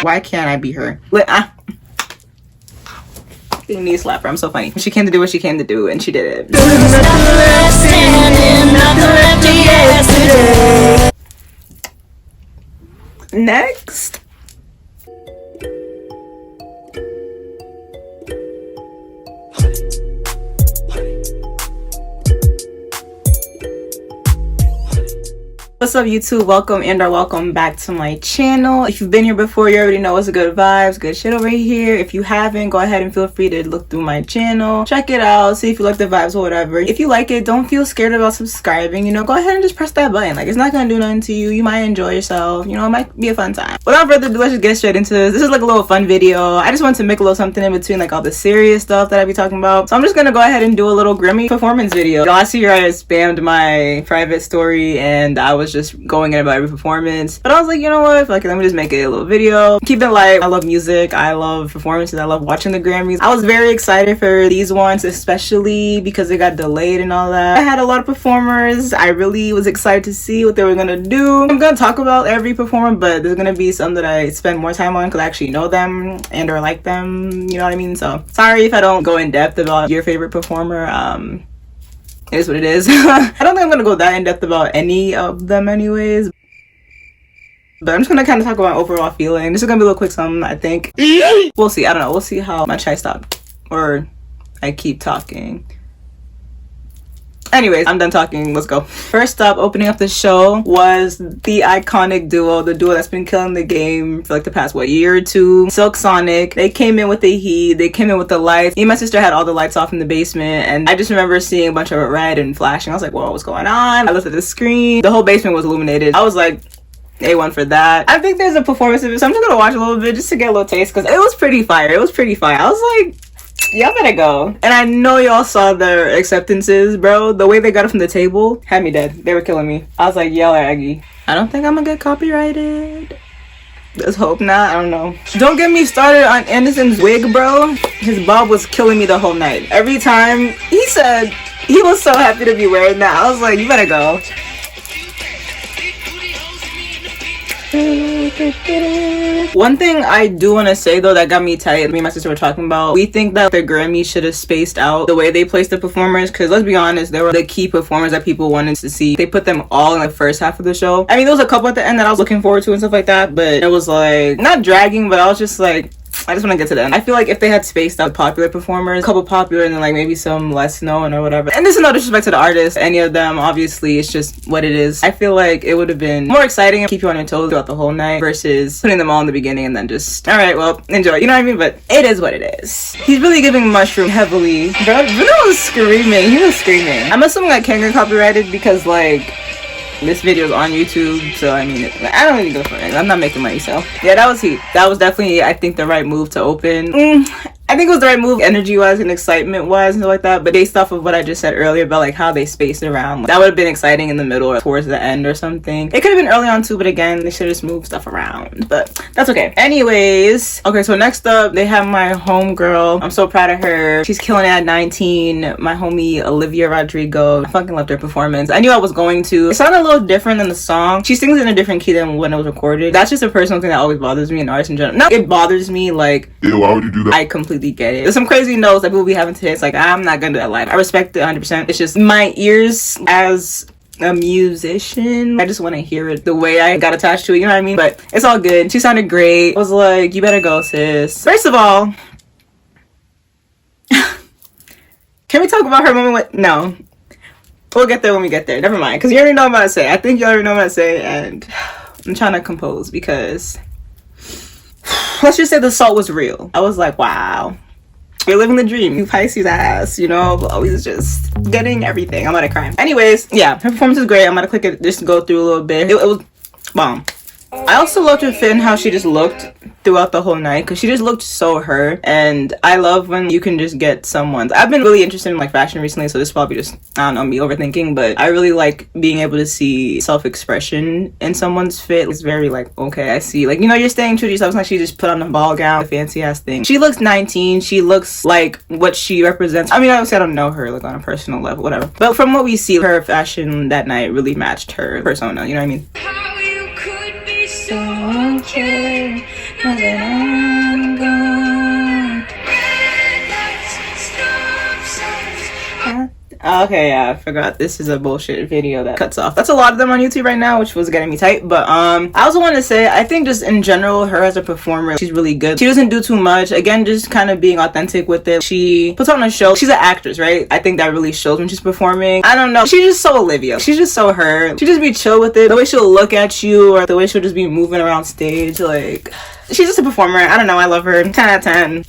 Why can't I be her? Knee slapper. I'm so funny. She came to do what she came to do, and she did it. Next. What's up, YouTube? Welcome back to my channel. If you've been here before, you already know it's good vibes, good shit over here. If you haven't, go ahead and feel free to look through my channel, check it out, see if you like the vibes or whatever. If you like it, don't feel scared about subscribing, you know, go ahead and just press that button. Like, it's not gonna do nothing to you. You might enjoy yourself, you know, it might be a fun time. Without further ado, let's just get straight into this. This is like a little fun video. I just wanted to make a little something in between like all the serious stuff that I be talking about. So I'm just gonna go ahead and do a little Grammy performance video. Last year I spammed my private story and I was just going in about every performance, but I was like, you know what, like, let me just make it a little video, keep it light. I love music, I love performances, I love watching the Grammys. I was very excited for these ones, especially because they got delayed and all that. I had a lot of performers. I really was excited to see what they were gonna do. I'm gonna talk about every performer, but there's gonna be some that I spend more time on because I actually know them and or like them, you know what I mean? So sorry if I don't go in depth about your favorite performer. It is what it is. I don't think I'm gonna go that in depth about any of them anyways, but I'm just gonna kind of talk about my overall feeling. This is gonna be a little quick something, I think. We'll see. I don't know. We'll see how much I stop or I keep talking. Anyways, I'm done talking. Let's go. First up, opening up the show was the iconic duo, the duo that's been killing the game for like the past, what, year or two? Silk Sonic. They came in with the heat. They came in with the lights. Me and my sister had all the lights off in the basement, and I just remember seeing a bunch of it red and flashing. I was like, whoa, what's going on? I looked at the screen. The whole basement was illuminated. I was like, A1 for that. I think there's a performance of it, so I'm just gonna watch a little bit just to get a little taste because it was pretty fire. It was pretty fire. I was like, y'all better go. And I know y'all saw their acceptances, bro. The way they got it from the table had me dead. They were killing me. I was like, y'all are Aggie. I don't think I'm gonna get copyrighted. Let's hope not. I don't know. Don't get me started on Anderson's wig, bro. His bob was killing me the whole night. Every time he said he was so happy to be wearing that, I was like, you better go. One thing I do want to say though that got me tight, me and my sister were talking about, we think that the Grammy should have spaced out the way they placed the performers, because let's be honest, they were the key performers that people wanted to see. They put them all in the first half of the show. I mean, there was a couple at the end that I was looking forward to and stuff like that, but it was like not dragging, but I was just like, I just want to get to the end. I feel like if they had spaced out popular performers, a couple popular and then like maybe some less known or whatever, and this is no disrespect to the artists, any of them, obviously it's just what it is. I feel like it would have been more exciting and keep you on your toes throughout the whole night versus putting them all in the beginning and then just, all right, well, enjoy, you know what I mean? But it is what it is. He's really giving Mushroom heavily. Bro, Bruno was screaming. He was screaming. I'm assuming I can't get copyrighted because like this video is on YouTube, so I mean, I don't really go for it. I'm not making money, so yeah, that was heat. That was definitely, I think, the right move to open. I think it was the right move, energy-wise and excitement-wise and stuff like that. But based off of what I just said earlier about like how they spaced around, like, that would have been exciting in the middle or towards the end or something. It could have been early on too, but again, they should have just moved stuff around. But that's okay. Anyways, okay, so next up, they have my homegirl. I'm so proud of her. She's killing it at 19. My homie Olivia Rodrigo. I fucking loved her performance. I knew I was going to. It sounded a little different than the song. She sings in a different key than when it was recorded. That's just a personal thing that always bothers me in artists in general. No, it bothers me like, ew, why would you do that? I completely get it. There's some crazy notes that people be having to hit. It's like, I'm not gonna do that live. I respect it 100%. It's just my ears as a musician, I just want to hear it the way I got attached to it, you know what I mean? But it's all good. She sounded great. I was like, you better go, sis. First of all, can we talk about her moment with, no, we'll get there when we get there. Never mind, because you already know what I'm about to say. I think you already know what I'm about to say, and I'm trying to compose because let's just say the salt was real. I was like, wow, you're living the dream, you Pisces ass, you know, always just getting everything. I'm about to cry. Anyways, yeah, her performance is great. I'm gonna click it, just go through a little bit. It was bomb. I also loved her fit and how she just looked throughout the whole night, because she just looked so her, and I love when you can just get someone's. I've been really interested in like fashion recently, so this is probably just, I don't know, me overthinking, but I really like being able to see self-expression in someone's fit. It's very like, okay, I see, like, you know, you're staying true to yourself. It's like she just put on a ball gown, a fancy ass thing. She looks 19. She looks like what she represents. I mean, obviously I don't know her like on a personal level, whatever, but from what we see, her fashion that night really matched her persona, you know what I mean? So okay. Okay, yeah, I forgot this is a bullshit video that cuts off. That's a lot of them on YouTube right now, which was getting me tight. But I also want to say, I think just in general, her as a performer, she's really good. She doesn't do too much. Again, just kind of being authentic with it. She puts on a show. She's an actress, right? I think that really shows when she's performing. I don't know. She's just so Olivia. She's just so her. She just be chill with it. The way she'll look at you, or the way she'll just be moving around stage, like, she's just a performer. I don't know. I love her. 10 out of 10.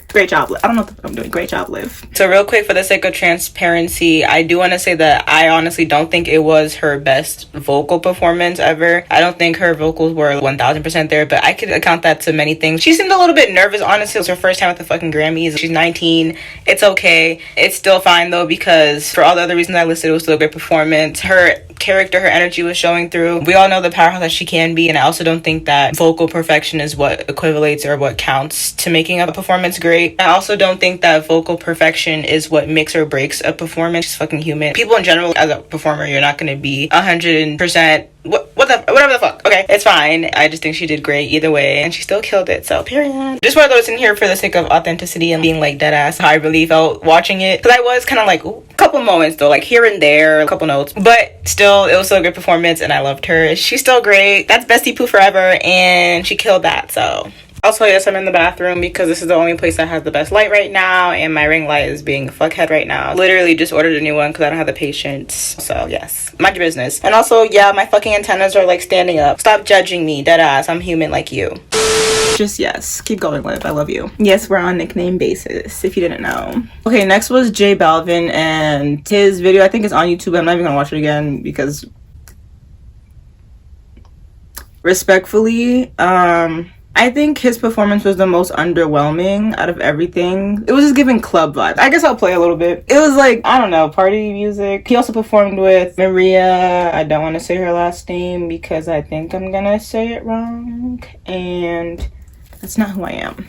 Great job. I don't know what I'm doing. Great job, Liv. So real quick, for the sake of transparency, I do want to say that I honestly don't think it was her best vocal performance ever. I don't think her vocals were 1000% there, but I could account that to many things. She seemed a little bit nervous, honestly. It was her first time at the fucking Grammys. She's 19. It's okay. It's still fine though, because for all the other reasons I listed, it was still a great performance. Her character, her energy was showing through. We all know the powerhouse that she can be, and I also don't think that vocal perfection is what equivalates or what counts to making a performance great. I also don't think that vocal perfection is what makes or breaks a performance. She's fucking human. People in general, as a performer, you're not going to be 100% whatever the fuck. Okay, it's fine. I just think she did great either way, and she still killed it, so period. Just want to throw this in here for the sake of authenticity and being like dead ass how I really felt watching it, because I was kind of like, ooh, a couple moments though, like here and there, a couple notes, but still it was still a great performance and I loved her. She's still great. That's bestie poo forever, and she killed that. So also, yes, I'm in the bathroom because this is the only place that has the best light right now, and my ring light is being a fuckhead right now. Literally just ordered a new one because I don't have the patience. So yes, mind your business. And also, yeah, my fucking antennas are like standing up. Stop judging me, dead ass. I'm human like you. Just yes, keep going, Liv. I love you. Yes, we're on nickname basis, if you didn't know. Okay, next was J Balvin, and his video, I think it's on YouTube. I'm not even gonna watch it again because respectfully, I think his performance was the most underwhelming out of everything. It was just giving club vibes. I guess I'll play a little bit. It was like, I don't know, party music. He also performed with Maria. I don't want to say her last name because I think I'm gonna say it wrong. And that's not who I am.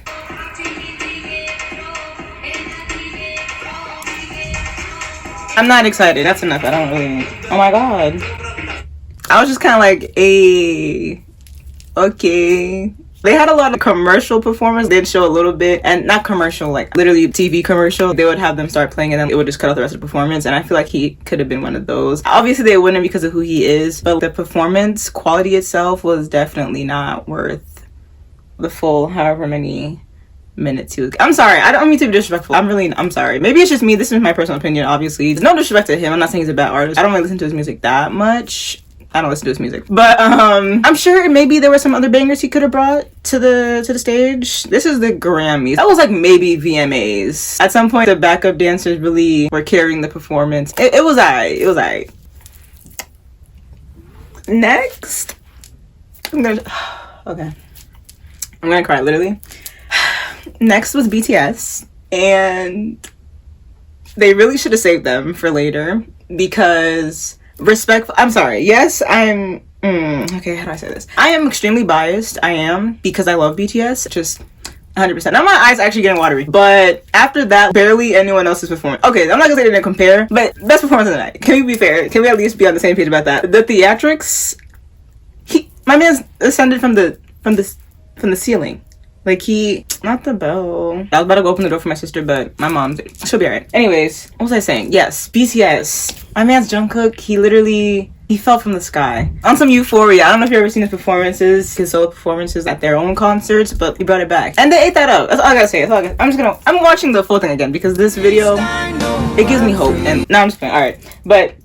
I'm not excited. That's enough. I don't really... Oh my god. I was just kind of like, hey, okay. They had a lot of commercial performers. They'd show a little bit, and not commercial, like literally TV commercial. They would have them start playing and then it would just cut off the rest of the performance, and I feel like he could have been one of those. Obviously they wouldn't because of who he is, but the performance quality itself was definitely not worth the full however many minutes he was. I'm sorry, I don't mean to be disrespectful. I'm sorry. Maybe it's just me. This is my personal opinion, obviously. There's no disrespect to him. I'm not saying he's a bad artist. I don't really listen to his music that much. I don't listen to his music, but I'm sure maybe there were some other bangers he could have brought to the stage. This is the Grammys. That was like maybe VMAs. At some point, the backup dancers really were carrying the performance. It was alright. It was alright. Next, okay, I'm gonna cry literally. Next was BTS, and they really should have saved them for later because. Respectful. I'm sorry. Yes, I'm okay, how do I say this? I am extremely biased. I am, because I love BTS. Just 100%. Now my eyes are actually getting watery. But after that, barely anyone else is performing. Okay, I'm not gonna say they didn't compare, but best performance of the night. Can we be fair? Can we at least be on the same page about that? The theatrics, my man's ascended from the ceiling. Like not the bell. I was about to go open the door for my sister, but my mom, she'll be alright. Anyways, what was I saying? Yes, BTS. My man's Jungkook, he fell from the sky. On some euphoria. I don't know if you've ever seen his performances, his solo performances at their own concerts, but he brought it back. And they ate that up. That's all I gotta say. I'm watching the full thing again because this video, it gives me hope. And now I'm just playing. Alright. But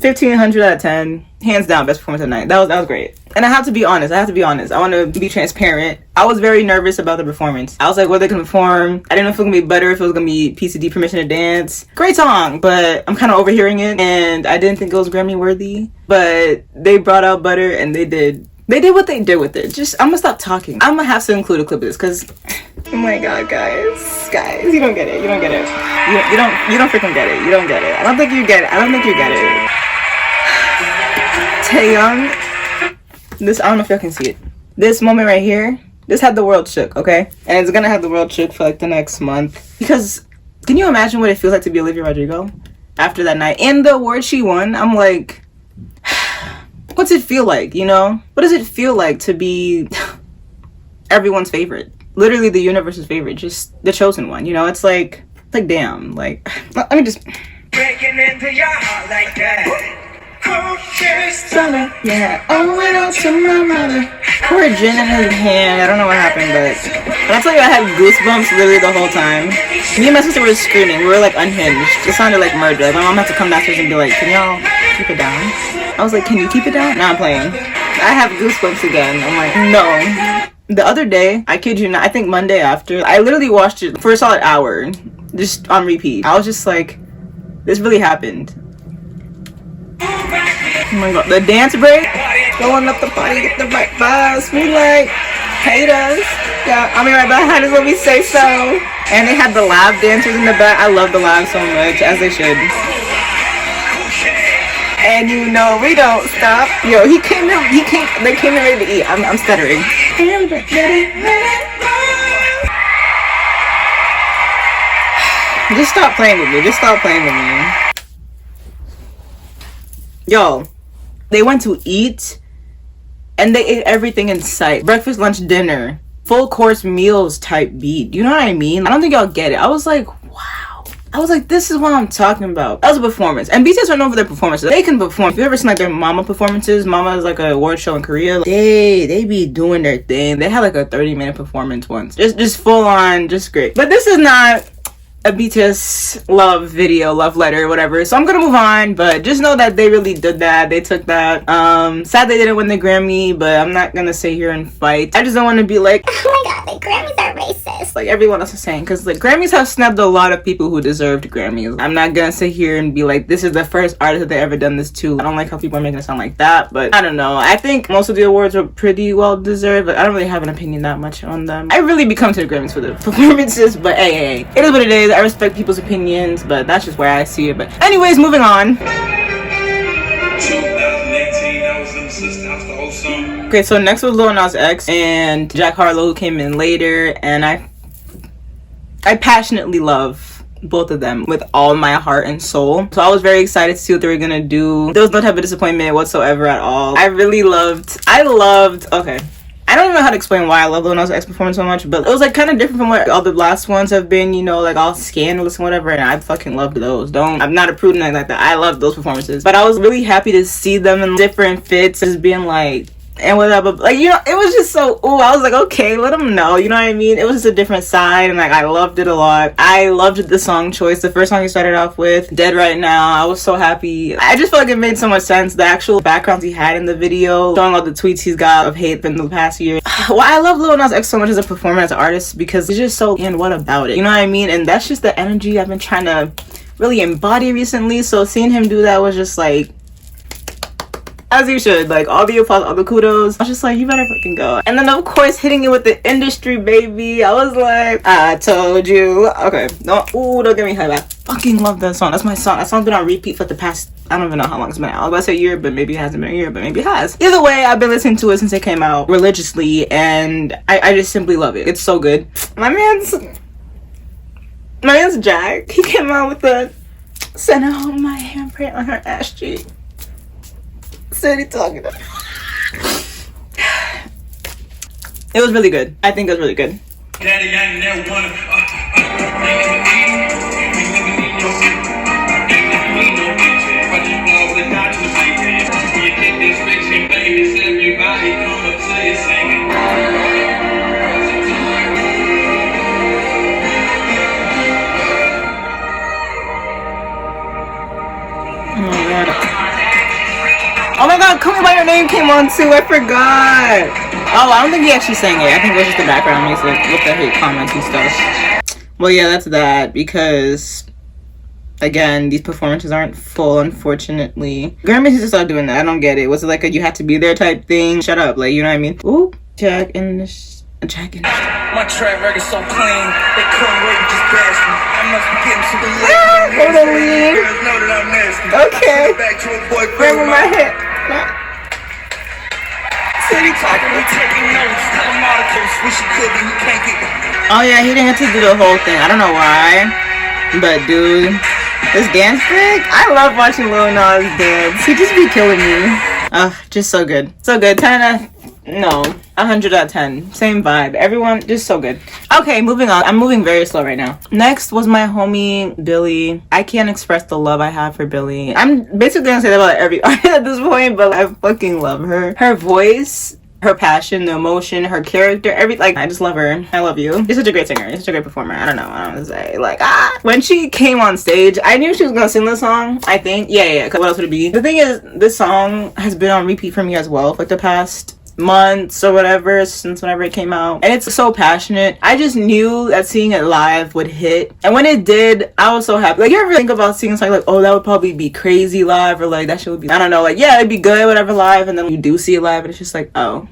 1500 out of 10. Hands down, best performance of the night. That was great. And I have to be honest. I want to be transparent. I was very nervous about the performance. I was like, what they can perform. I didn't know if it was going to be better, if it was going to be PCD Permission to Dance. Great song, but I'm kind of overhearing it, and I didn't think it was Grammy worthy. But they brought out Butter, and they did what they did with it. Just, I'm going to stop talking. I'm going to have to include a clip of this, because, oh my god, guys, you don't get it. You don't get it. You don't freaking get it. You don't get it. I don't think you get it. Taeyong, this, I don't know if y'all can see it. This moment right here, this had the world shook, okay? And it's gonna have the world shook for like the next month. Because, can you imagine what it feels like to be Olivia Rodrigo after that night? And the award she won, I'm like, what's it feel like, you know? What does it feel like to be everyone's favorite. Literally the universe's favorite. Just the chosen one, you know? It's like damn. Like, let me just... Breaking into your heart like that. Yeah, oh, went out to my mother. Poor gin in his hand. I don't know what happened, but I tell you, I had goosebumps literally the whole time. Me and my sister were screaming. We were like unhinged. It sounded like murder. Like, my mom had to come downstairs and be like, can y'all keep it down? I was like, can you keep it down? Nah, I'm playing. I have goosebumps again. I'm like, no. The other day, I kid you not, I think Monday after, I literally watched it for a solid hour, just on repeat. I was just like, this really happened. Oh my god, the dance break, going up the party, get the right vibes, we like haters. Yeah, I'll be right behind us when we say so. And they had the live dancers in the back. I love the live so much, as they should. And you know we don't stop. Yo, they came in ready to eat. I'm stuttering. Just stop playing with me. Just stop playing with me. Yo, they went to eat and they ate everything in sight. Breakfast, lunch, dinner, full course meals type beat. You know what I mean? I don't think y'all get it. I was like, wow. I was like, this is what I'm talking about. That was a performance. And BTS are known for their performances. They can perform. If you ever seen like their Mama performances, Mama is like an award show in Korea. They be doing their thing. They had like a 30-minute performance once. Just full on, just great. But this is not a BTS love video, love letter, whatever. So I'm gonna move on, but just know that they really did that. They took that. Sad they didn't win the Grammy, but I'm not gonna sit here and fight. I just don't want to be like, oh my god, the Grammys are racist, like everyone else is saying, because the Grammys have snubbed a lot of people who deserved Grammys. I'm not gonna sit here and be like, this is the first artist that they ever done this to. I don't like how people are making it sound like that, but I don't know. I think most of the awards were pretty well deserved, but I don't really have an opinion that much on them. I really be coming to the Grammys for the performances, but hey, it is what it is. I respect people's opinions, but that's just where I see it. But anyways, moving on. Okay, so next was Lil Nas X and Jack Harlow, who came in later, and I passionately love both of them with all my heart and soul. So I was very excited to see what they were gonna do. There was no type of disappointment whatsoever at all. I loved, okay, I don't even know how to explain why I love Lil Nas X performance so much, but it was like kind of different from what all the last ones have been, you know, like all scandalous and whatever, and I fucking loved those. I'm not a prude like that. I love those performances, but I was really happy to see them in different fits, just being like, and whatever, like, you know, it was just so, ooh, I was like, okay, let them know, you know what I mean? It was just a different side, and like, I loved it a lot. I loved the song choice. The first song he started off with, Dead Right Now, I was so happy. I just felt like it made so much sense. The actual backgrounds he had in the video, showing all the tweets he's got of hate in the past year. Well, I love Lil Nas X so much as a performer, as an artist, because he's just so, and what about it? You know what I mean? And that's just the energy I've been trying to really embody recently, so seeing him do that was just like, as you should, like, all the applause, all the kudos. I was just like, you better fucking go. And then of course hitting it with the industry, baby. I was like, I told you. Okay, don't get me hyped. I fucking love that song. That's my song. That song's been on repeat for the past, I don't even know how long it's been out. I was about to say a year, but maybe it hasn't been a year, but maybe it has. Either way, I've been listening to it since it came out religiously, and I just simply love it. It's so good. My man's Jack. He came out with the send home my handprint on her ass cheek. City talking about. It was really good. I think it was really good. Oh my god, Call Me By Your Name came on too, I forgot. Oh, I don't think he actually sang it. I think it was just the background music with the hate comments and stuff. Well, yeah, that's that, because again, these performances aren't full, unfortunately. Grammys used to start doing that. I don't get it. Was it like a you have to be there type thing? Shut up, like, you know what I mean? Ooh, Jack in the my track record's so clean, they couldn't wait to just bash me. I must be getting to the lead. Girls know that I'm nasty. Okay. Back to a boy, bring my head. City talking, we taking notes. Tell him articles, wish he could, but he can't get them. Oh yeah, he didn't have to do the whole thing. I don't know why, but dude, this dance break, I love watching Lil Nas dance. He just be killing me. Just so good, so good. 10 out of No, 100 out of 10. Same vibe. Everyone just so good. Okay, moving on. I'm moving very slow right now. Next was my homie Billie. I can't express the love I have for Billie. I'm basically gonna say that about every artist at this point, but I fucking love her. Her voice, her passion, the emotion, her character, everything. Like, I just love her. I love you. You're such a great singer. You're such a great performer. I don't know what to say. Like, when she came on stage, I knew she was gonna sing this song. I think. Yeah. Cause what else would it be? The thing is, this song has been on repeat for me as well for like the past months or whatever, since whenever it came out, and it's so passionate. I just knew that seeing it live would hit, and when it did, I was so happy. Like, you ever think about seeing something like, oh, that would probably be crazy live, or like that shit would be, I don't know, like, yeah, it'd be good, whatever, live, and then you do see it live and it's just like, oh.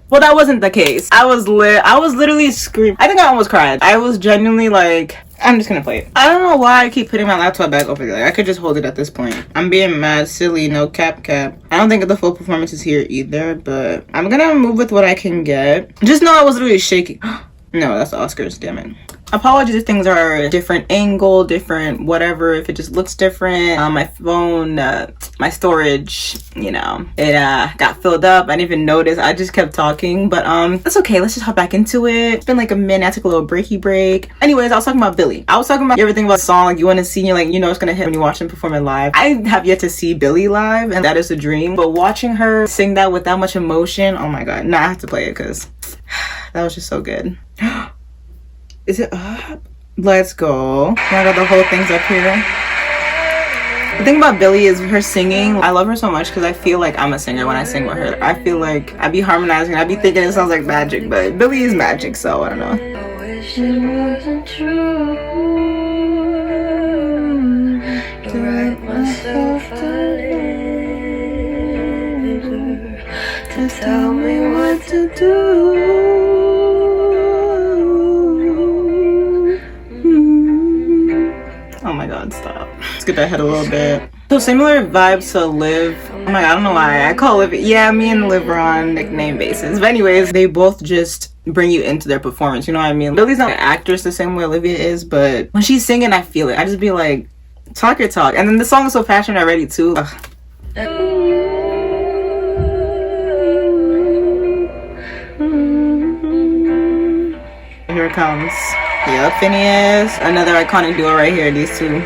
Well, that wasn't the case. I was literally screaming. I think I almost cried. I was genuinely like, I'm just gonna play it. I don't know why I keep putting my laptop back over there. Like, I could just hold it at this point. I'm being mad silly, no cap. I don't think the full performance is here either, but I'm gonna move with what I can get. Just know I was literally shaking. No, that's the Oscars, damn it. Apologies if things are a different angle, different whatever, if it just looks different. My phone, my storage, you know, it got filled up. I didn't even notice. I just kept talking, but that's okay. Let's just hop back into it. It's been like a minute. I took a little breaky break. Anyways, I was talking about Billie. I was talking about everything about the song, like you want to see, like, you know, it's gonna hit when you watch them perform it live. I have yet to see Billie live, and that is a dream. But watching her sing that with that much emotion, oh my god. Nah, I have to play it because that was just so good. Is it up? Let's go. I got the whole thing's up here. The thing about Billie is her singing. I love her so much because I feel like I'm a singer when I sing with her. I feel like I be harmonizing. I be thinking it sounds like magic, but Billie is magic, so I don't know. I wish it wasn't true to write myself a letter to tell me what to do. Oh my god, stop. Let's get that head a little bit. So similar vibes to Liv. Oh my god, I don't know why. I call Liv. Yeah, me and Liv are on nickname basis. But anyways, they both just bring you into their performance. You know what I mean? Billie's not an actress the same way Olivia is, but when she's singing, I feel it. I just be like, talk your talk. And then the song is so passionate already too. Ugh. Here it comes. Yep, Phineas. Another iconic duo right here, these two.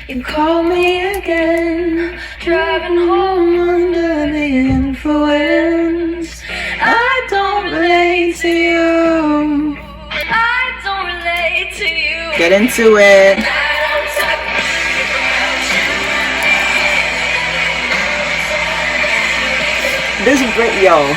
You call me again, driving home under the influence. I don't relate to you. I don't relate to you. Get into it. This is great, yo.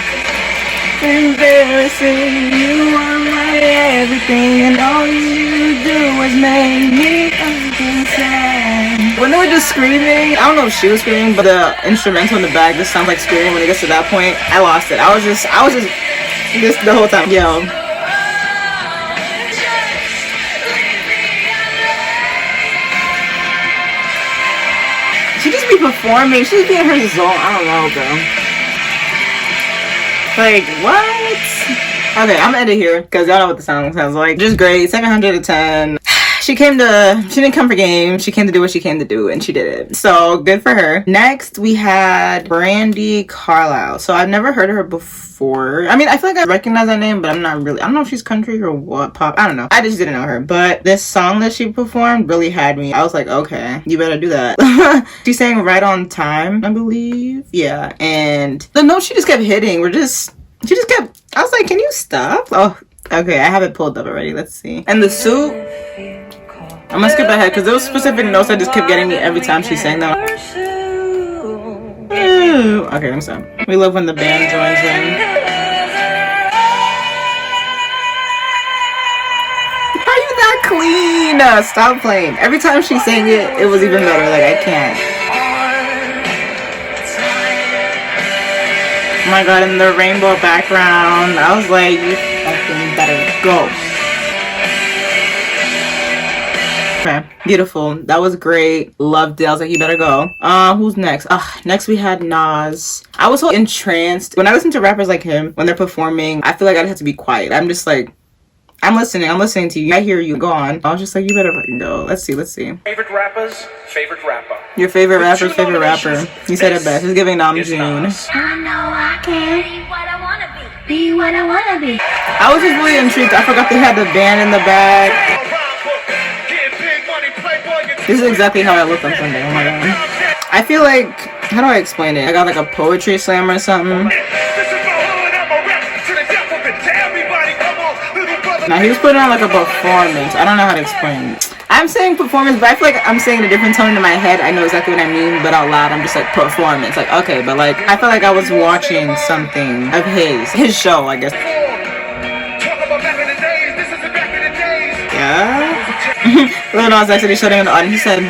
Embarrassing, you are my everything, and all you do is make me understand. When they were just screaming, I don't know if she was screaming, but the instrumental in the back just sounds like screaming when it gets to that point. I lost it. I was just this the whole time. Yo. She just be performing. She just be in her zone. I don't know, bro. Like, what? Okay, I'm gonna end it here because y'all know what the song sounds like. Just great. 700 out of 10. She didn't come for games. She came to do what she came to do, and she did it. So good for her. Next, we had Brandi Carlile. So I've never heard of her before. I mean, I feel like I recognize that name, but I'm not really. I don't know if she's country or what, pop. I don't know. I just didn't know her. But this song that she performed really had me. I was like, okay, you better do that. She sang Right on Time, I believe. Yeah, and the notes she just kept hitting were just. She just kept. I was like, can you stop? Oh, okay. I have it pulled up already. Let's see. And the suit. I'm gonna skip ahead because those specific notes that just kept getting me every time she sang them. Okay, I'm sorry. We love when the band joins in. How are you that clean? Stop playing. Every time she sang it, it was even better. Like, I can't. Oh my god, in the rainbow background. I was like, you fucking better go. Okay, beautiful. That was great. Loved it. I was like, you better go. Who's next? Next we had Nas. I was so entranced. When I listen to rappers like him, when they're performing, I feel like I have to be quiet. I'm just like, I'm listening to you. I hear you. Go on. I was just like, you better fucking go. Let's see. Favorite rappers, favorite rapper. Your favorite rapper's favorite rapper. You said it best. It's giving Namjoon. I know I can be what I wanna be. Be what I wanna be. I was just really intrigued. I forgot they had the band in the back. This is exactly how I looked on Sunday. Oh my god. I feel like, how do I explain it? I got like a poetry slam or something. Now he was putting on like a performance. I don't know how to explain it. I'm saying performance, but I feel like I'm saying a different tone in my head. I know exactly what I mean, but out loud I'm just like performance. Like, okay, but like I feel like I was watching something of his show, I guess. Yeah. Lil Nas X actually shutting it on. He said,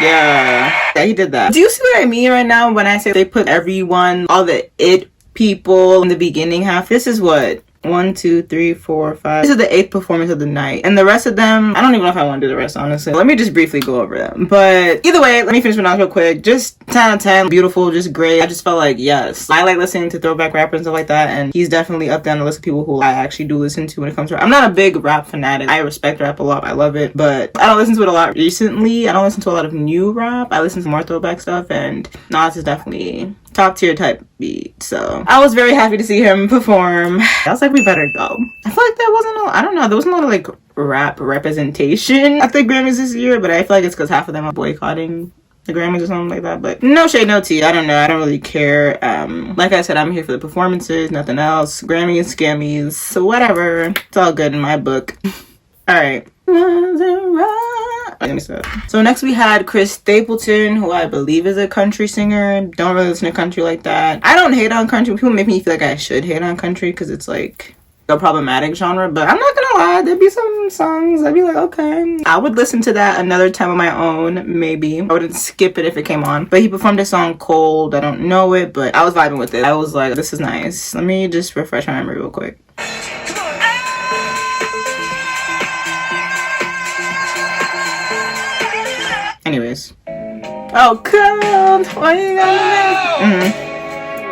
yeah, he did that. Do you see what I mean right now when I say they put everyone, all the it people in the beginning half? This is what? 1, 2, 3, 4, 5. This is the 8th performance of the night. And the rest of them, I don't even know if I want to do the rest, honestly. Let me just briefly go over them. But either way, let me finish my notes real quick. Just 10 out of 10. Beautiful, just great. I just felt like, yes. I like listening to throwback rappers and stuff like that. And he's definitely up there on the list of people who I actually do listen to when it comes to rap. I'm not a big rap fanatic. I respect rap a lot. I love it. But I don't listen to it a lot recently. I don't listen to a lot of new rap. I listen to more throwback stuff. And Nas is definitely top tier type beat. So I was very happy to see him perform. I was like, we better go. I feel like there wasn't I don't know, there wasn't a lot of like rap representation at the Grammys this year, but I feel like it's because half of them are boycotting the Grammys or something like that. But no shade, no tea. I don't know. I don't really care. Like I said, I'm here for the performances, nothing else. Grammys, scammies, so whatever. It's all good in my book. All right. So next we had Chris Stapleton, who I believe is a country singer. Don't really listen to country like that. I don't hate on country. People make me feel like I should hate on country because it's like a problematic genre, but I'm not gonna lie, there'd be some songs I'd be like, okay, I would listen to that another time on my own, maybe. I wouldn't skip it if it came on. But he performed a song Cold. I don't know it, but I was vibing with it. I was like, this is nice. Let me just refresh my memory real quick. Anyways. Oh, cold. Why you gotta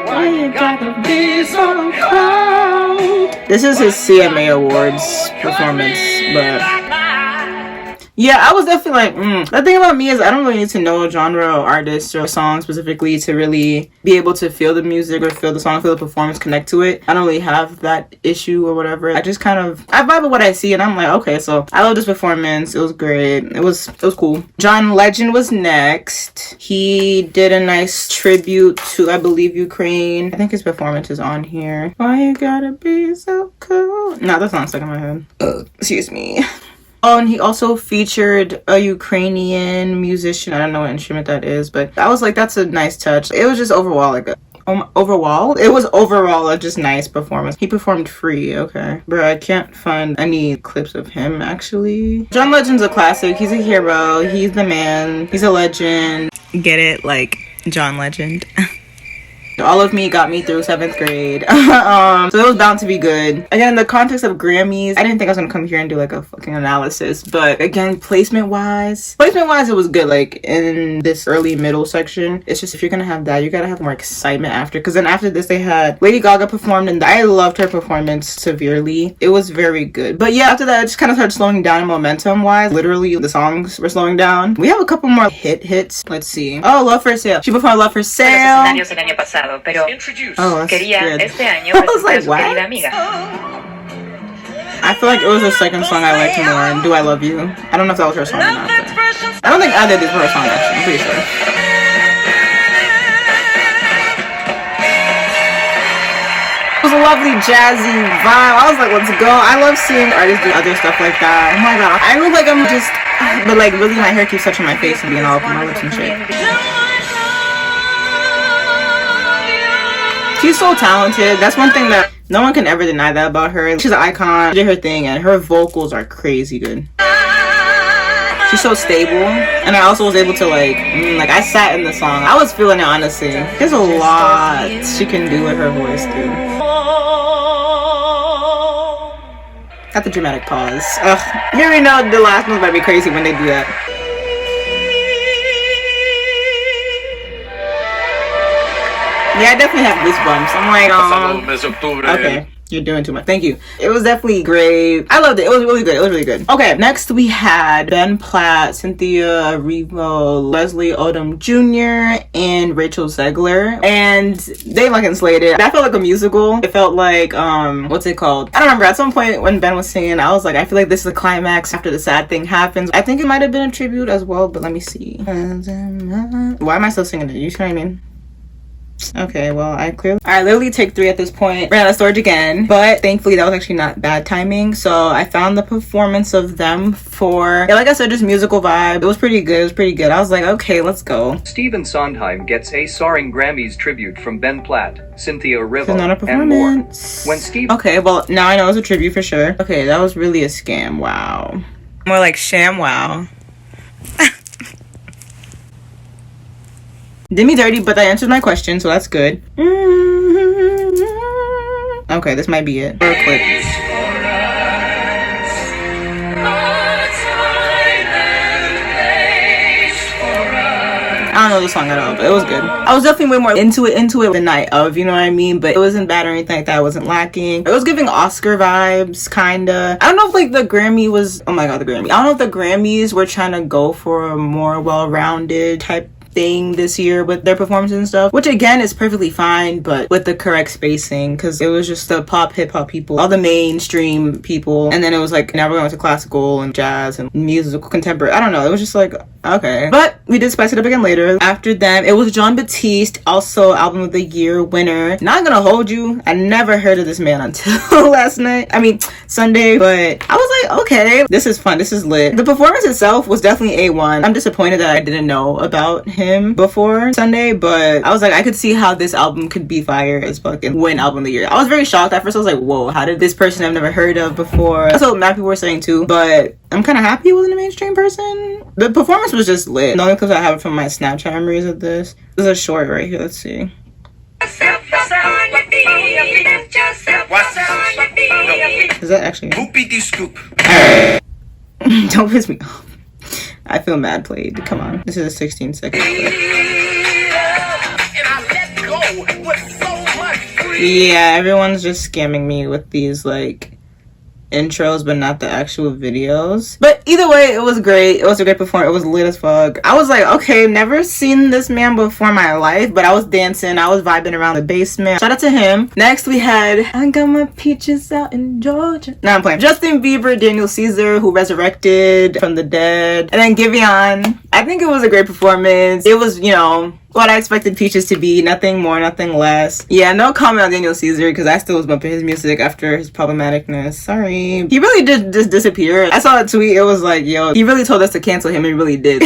Why you gotta be so cold? This is his CMA Awards performance, but yeah, I was definitely like, The thing about me is I don't really need to know a genre or artist or song specifically to really be able to feel the music or feel the song, feel the performance, connect to it. I don't really have that issue or whatever. I just kind of, I vibe with what I see and I'm like, okay, so I love this performance. It was great. It was cool. John Legend was next. He did a nice tribute to, I believe, Ukraine. I think his performance is on here. Why you gotta be so cool? No, that's not stuck in my head. Excuse me. Oh, and he also featured a Ukrainian musician. I don't know what instrument that is, but I was like, that's a nice touch. It was just overall like it was overall a just nice performance. He performed free, okay. Bro, I can't find any clips of him actually. John Legend's a classic. He's a hero. He's the man. He's a legend. Get it? Like John Legend. All of Me got me through 7th grade. So it was bound to be good. Again, in the context of Grammys, I didn't think I was gonna come here and do like a fucking analysis, but again, placement wise it was good. Like in this early middle section, it's just if you're gonna have that, you gotta have more excitement after, because then after this they had Lady Gaga performed and I loved her performance severely. It was very good. But yeah, after that it just kind of started slowing down momentum wise. Literally the songs were slowing down. We have a couple more hits. Let's see. Oh, Love for Sale. She performed Love for Sale. Pero quería este año presentar a su querida amiga. I feel like it was the second song I liked more, and Do I Love You. I don't know if that was her song or not. I don't think either of these were her song, actually. I'm pretty sure. It was a lovely jazzy vibe. I was like, let's go. I love seeing artists do other stuff like that. Oh my god. I look like I'm just, but like really my hair keeps touching my face and being all up on my lips and shit. She's so talented. That's one thing that no one can ever deny that about her. She's an icon. She did her thing and her vocals are crazy good. She's so stable. And I also was able to like I sat in the song. I was feeling it honestly. There's a lot she can do with her voice, dude. Got the dramatic pause. Ugh. You already know the last ones might be crazy when they do that. Yeah, I definitely have goosebumps. I'm like, oh, okay. You're doing too much. Thank you. It was definitely great. I loved it. It was really good. It was really good. Okay, next we had Ben Platt, Cynthia, Erivo, Leslie Odom Jr., and Rachel Zegler. And they fucking slayed it. That felt like a musical. It felt like, what's it called? I don't remember. At some point when Ben was singing, I was like, I feel like this is the climax after the sad thing happens. I think it might have been a tribute as well, but let me see. Why am I still singing it? You know what I mean? Okay, well, I literally take 3 at this point. Ran out of storage again, but thankfully that was actually not bad timing. So I found the performance of them for, yeah, like I said, just musical vibe. It was pretty good. It was pretty good. I was like, okay, let's go. Stephen Sondheim gets H.E.R. Grammys tribute from Ben Platt, Cynthia, Erivo, not a performance. and more. When Steve. Okay, well, now I know it was a tribute for sure. Okay, that was really a scam. Wow. More like sham wow. Did me dirty, but that answered my question, so that's good. Okay, this might be it. Or a clip. I don't know the song at all, but it was good. I was definitely way more into it the night of, you know what I mean? But it wasn't bad or anything like that. It wasn't lacking. It was giving Oscar vibes, kinda. I don't know if like the Grammy was, oh my god, the Grammy. I don't know if the Grammys were trying to go for a more well-rounded type thing this year with their performances and stuff, which again is perfectly fine, but with the correct spacing, because it was just the pop hip-hop people, all the mainstream people, and then it was like now we're going to classical and jazz and musical contemporary. I don't know, it was just like okay, but we did spice it up again later. After them, it was Jon Batiste, also album of the year winner. Not gonna hold you, I never heard of this man until Sunday, but I was like, okay, this is fun, this is lit. The performance itself was definitely A1. I'm disappointed that I didn't know about him before Sunday, but I was like, I could see how this album could be fire as fucking win album of the year. I was very shocked at first. I was like, whoa, how did this person I've never heard of before? That's what mad people were saying too, but I'm kind of happy it wasn't a mainstream person. The performance was just lit. The only clips I have from my Snapchat memories of this is a short right here. Let's see. Is that actually? Alright. Don't piss me off. I feel mad played. Come on. This is a 16-second clip. Yeah, everyone's just scamming me with these like intros but not the actual videos, but either way it was great. It was a great performance. It was lit as fuck. I was like, okay, never seen this man before in my life, but I was dancing, I was vibing around the basement. Shout out to him. Next we had I got my peaches out in Georgia. No, I'm playing. Justin Bieber, Daniel Caesar, who resurrected from the dead, and then Giveon. I think it was a great performance. It was, you know, what I expected Peaches to be, nothing more, nothing less. Yeah, no comment on Daniel Caesar because I still was bumping his music after his problematicness. Sorry. He really did just disappear. I saw a tweet, it was like, yo, he really told us to cancel him, he really did.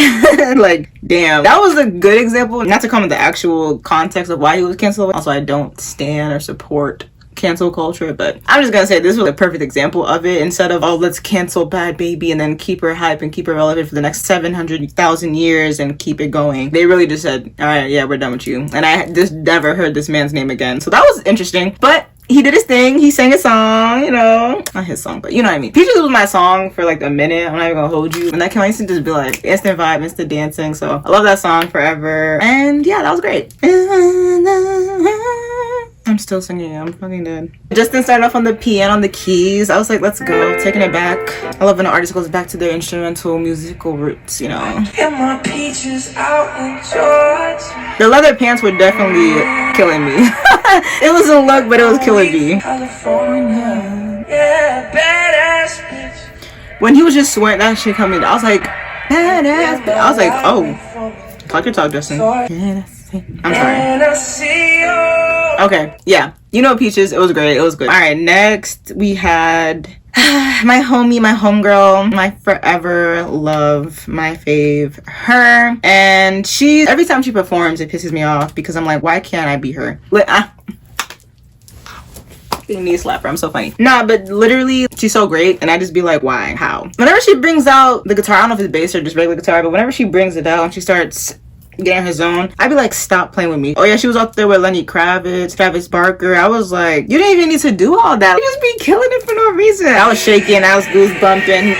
Like, damn. That was a good example. Not to comment the actual context of why he was canceled. Also, I don't stand or support cancel culture, but I'm just gonna say this was a perfect example of it. Instead of, oh, let's cancel Bad Baby and then keep her hype and keep her relevant for the next 700,000 years and keep it going, they really just said, all right, yeah, we're done with you. And I just never heard this man's name again, so that was interesting. But he did his thing. He sang a song, you know, not his song, but you know what I mean. Peaches was my song for like a minute. I'm not even gonna hold you. And that came, I used to just be like instant vibe, instant dancing. So I love that song forever. And yeah, that was great. I'm still singing. I'm fucking dead. Justin started off on the piano, on the keys. I was like, let's go, taking it back. I love when an artist goes back to their instrumental musical roots, you know. Get my peaches out in Georgia. The leather pants were definitely killing me. It was a look, but it was killing me. California. Yeah, badass bitch. When he was just swearing that shit coming, I was like, badass bitch. I was like, oh, talk your talk, Justin. I'm sorry. Okay, yeah, you know Peaches, it was great, it was good. All right, next we had my homie, my homegirl, my forever love, my fave, H.E.R. And she, every time she performs, it pisses me off because I'm like, why can't I be her? Knee slapper, I'm so funny. Nah, but literally she's so great and I just be like, why, how? Whenever she brings out the guitar, I don't know if it's bass or just regular guitar, but whenever she brings it out and she starts getting her zone, I'd be like, stop playing with me. Oh yeah, she was up there with Lenny Kravitz, Travis Barker. I was like, you didn't even need to do all that. You just be killing it for no reason. I was shaking, I was goose bumping.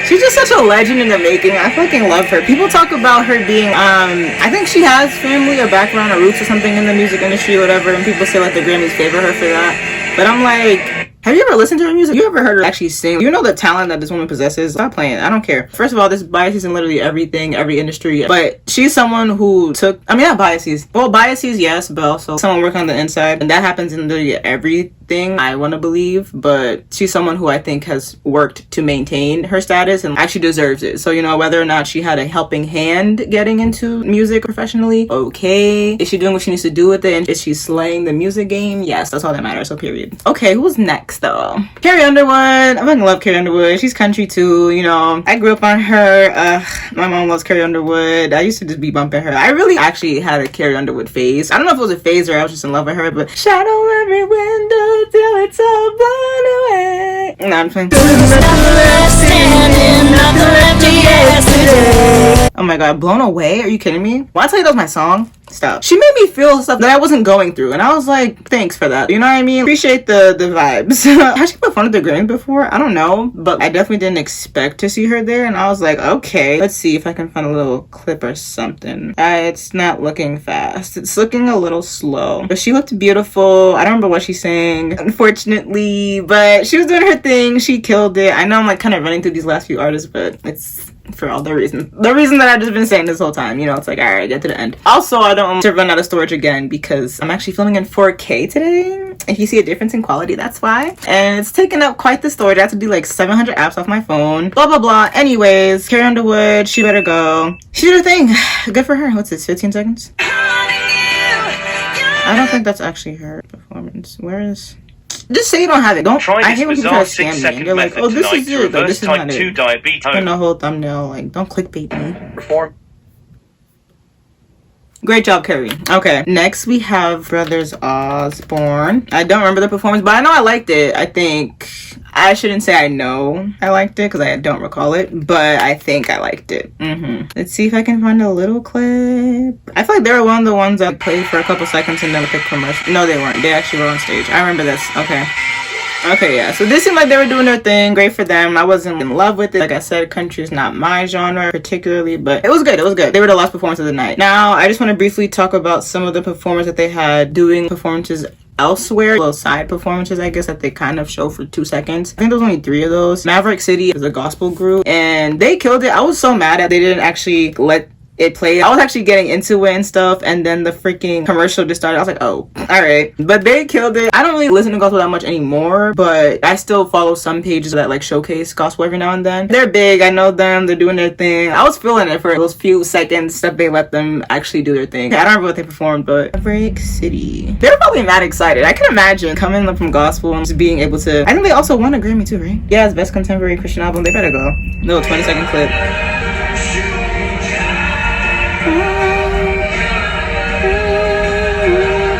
She's just such a legend in the making. I fucking love her. People talk about her being, I think she has family or background or roots or something in the music industry or whatever, and people say like the Grammys favor her for that. But I'm like, have you ever listened to her music? You ever heard her actually sing? You know the talent that this woman possesses? Stop playing. I don't care. First of all, this biases in literally everything, every industry. But she's someone who took, I mean, not biases. Well, biases, yes, but also someone working on the inside. And that happens in literally everything, I want to believe. But she's someone who I think has worked to maintain her status and actually deserves it. So, you know, whether or not she had a helping hand getting into music professionally, okay. Is she doing what she needs to do with it? And is she slaying the music game? Yes, that's all that matters. So, period. Okay, who's next? Though Carrie Underwood, I fucking love Carrie Underwood. She's country too, you know. I grew up on her. My mom loves Carrie Underwood. I used to just be bumping her. I really actually had a Carrie Underwood phase. I don't know if it was a phase or I was just in love with her, but shadow every window till it's all blown away. No, I'm playing. Oh my god, blown away? Are you kidding me? When I tell you that was my song, stop. She made me feel stuff that I wasn't going through, and I was like, thanks for that. You know what I mean? Appreciate the vibes. Has she performed at the Grammy before? I don't know, but I definitely didn't expect to see her there, and I was like, okay, let's see if I can find a little clip or something. It's not looking fast. It's looking a little slow, but she looked beautiful. I don't remember what she sang, unfortunately, but she was doing her thing. She killed it. I know I'm like kind of running through these last few artists, but it's for all the reasons. The reason that I've just been saying this whole time, you know, it's like, all right, get to the end. Also, I don't want to run out of storage again because I'm actually filming in 4K today. If you see a difference in quality, that's why. And it's taking up quite the storage. I have to do like 700 apps off my phone. Blah, blah, blah. Anyways, Carrie Underwood, she better go. She did her thing. Good for her. What's this, 15 seconds? I don't think that's actually her performance. Where is... Just say you don't have it. Don't. I hate when people try to scam me. And they're like, "Oh, this is it. Like, this is not it." Put the whole thumbnail. Like, don't clickbait me. Perform. Great job, Carrie. Okay, next we have Brothers Osborne. I don't remember the performance, but I know I liked it. I think I shouldn't say I know I liked it because I don't recall it, but I think I liked it. Let's see if I can find a little clip. I feel like they were one of the ones that played for a couple seconds and then like a commercial. No, they weren't. They actually were on stage. I remember this. Okay, yeah. So this seemed like they were doing their thing. Great for them. I wasn't in love with it. Like I said, country is not my genre particularly, but it was good. It was good. They were the last performance of the night. Now, I just want to briefly talk about some of the performers that they had doing performances elsewhere, little side performances, I guess, that they kind of show for 2 seconds. I think there was only 3 of those. Maverick City is a gospel group, and they killed it. I was so mad that they didn't actually let it played. I was actually getting into it and stuff, and then the freaking commercial just started. I was like, oh, all right. But they killed it. I don't really listen to gospel that much anymore, but I still follow some pages that like showcase gospel every now and then. They're big. I know them. They're doing their thing. I was feeling it for those few seconds that they let them actually do their thing. I don't remember what they performed, but Maverick City. They were probably mad excited. I can imagine coming up from gospel and just being able to. I think they also won a Grammy too, right? Yeah, it's Best Contemporary Christian Album. They better go. No, 20-second clip.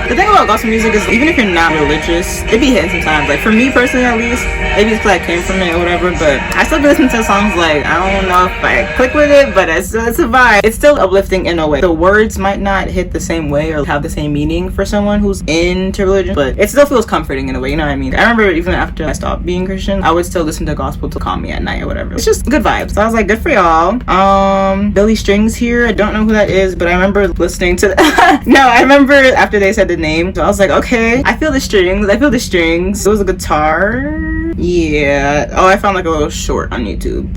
The thing about gospel music is even if you're not religious, it be hitting sometimes. Like for me personally at least, maybe it's because I came from it or whatever, but I still listen to songs like, I don't know if I click with it, but it's a vibe. It's still uplifting in a way. The words might not hit the same way or have the same meaning for someone who's into religion, but it still feels comforting in a way, you know what I mean? I remember even after I stopped being Christian, I would still listen to gospel to calm me at night or whatever. It's just good vibes. So I was like, good for y'all. Billy Strings here. I don't know who that is, but I remember listening to no, I remember after they said the name, so I was like, okay, I feel the strings. It was a guitar. Yeah. Oh, I found like a little short on YouTube.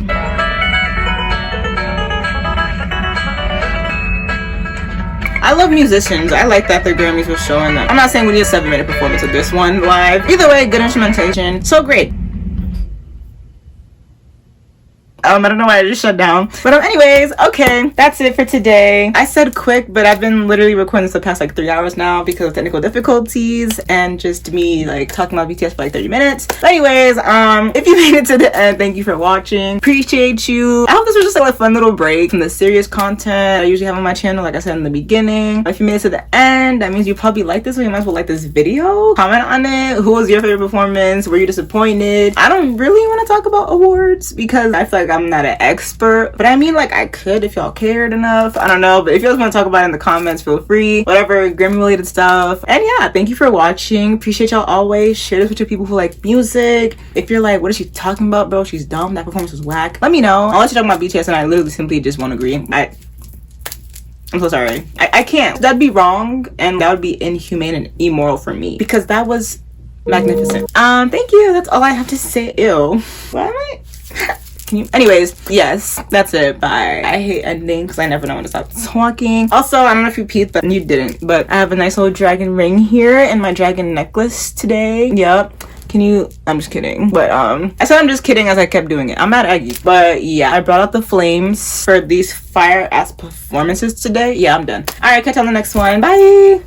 I love musicians. I like that the Grammys was showing them. I'm not saying we need a 7-minute performance of this one live. Either way, good instrumentation. So great. I don't know why I just shut down. But anyways, okay, that's it for today. I said quick, but I've been literally recording this the past like 3 hours now because of technical difficulties and just me like talking about BTS for like 30 minutes. But anyways, if you made it to the end, thank you for watching. Appreciate you. I hope this was just like a fun little break from the serious content I usually have on my channel, like I said in the beginning. If you made it to the end, that means you probably like this, so you might as well like this video. Comment on it. Who was your favorite performance? Were you disappointed? I don't really want to talk about awards because I feel like like I'm not an expert, but I mean, like, I could if y'all cared enough. I don't know, but if you guys want to talk about it in the comments, feel free. Whatever, Grammy related stuff. And yeah, thank you for watching. Appreciate y'all always. Share this with your people who like music. If you're like, what is she talking about, bro? She's dumb. That performance was whack. Let me know. Unless you're talking about BTS and I literally simply just won't agree. I'm so sorry. I can't. That'd be wrong, and that would be inhumane and immoral for me, because that was magnificent. Thank you. That's all I have to say. Ew. Why am I? Can you? Anyways, yes, that's it. Bye. I hate ending because I never know when to stop talking. Also, I don't know if you peeped, but you didn't. But I have a nice little dragon ring here and my dragon necklace today. Yep. Can you? I'm just kidding. But I said I'm just kidding as I kept doing it. I'm mad at you. But yeah, I brought out the flames for these fire ass performances today. Yeah, I'm done. All right, catch you on the next one. Bye.